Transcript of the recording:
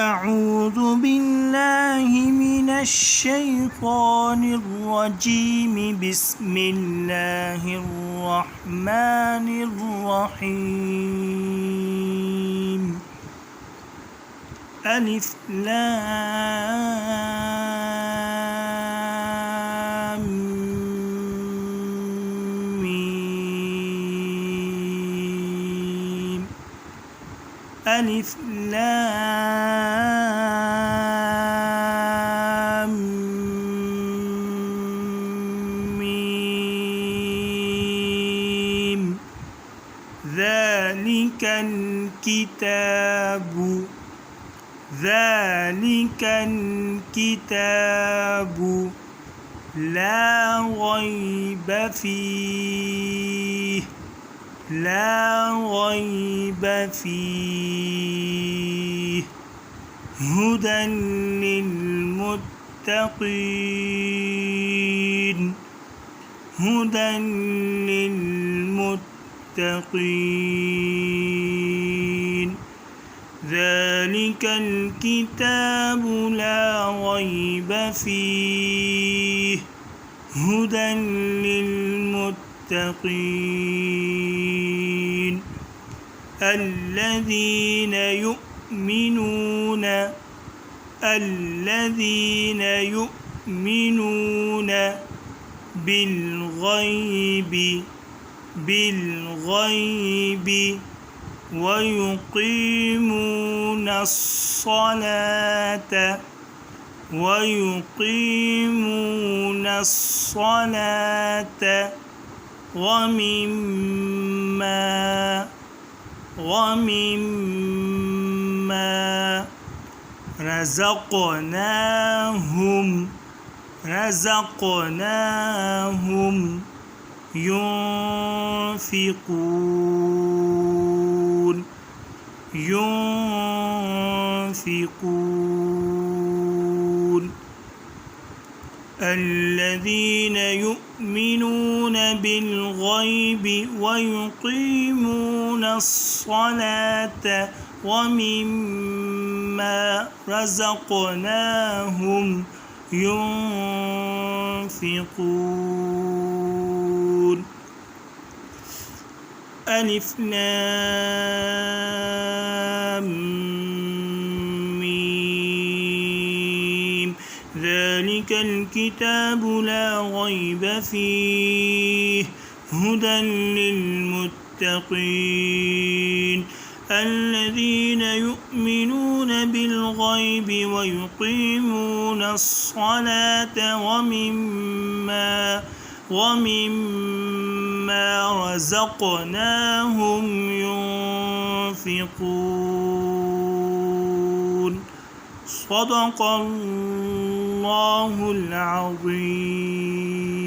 أعوذ بالله من الشيطان الرجيم بسم الله الرحمن الرحيم ألف لام ميم ألف لام ميم ذلك الكتاب لا ريب فيه هدى للمتقين ذلك الكتاب لا ريب فيه هدى للمتقين الذين يؤمنون بالغيب ويقيمون الصلاة ومما رزقناهم ينفقون الذين يؤمنون بالغيب ويقيمون الصلاة ومما رزقناهم ينفقون ألف لام ميم ذلك الكتاب لا ريب فيه هدى للمتقين الذين يؤمنون بالغيب ويقيمون الصلاة ومما رزقناهم ينفقون صدق الله العظيم.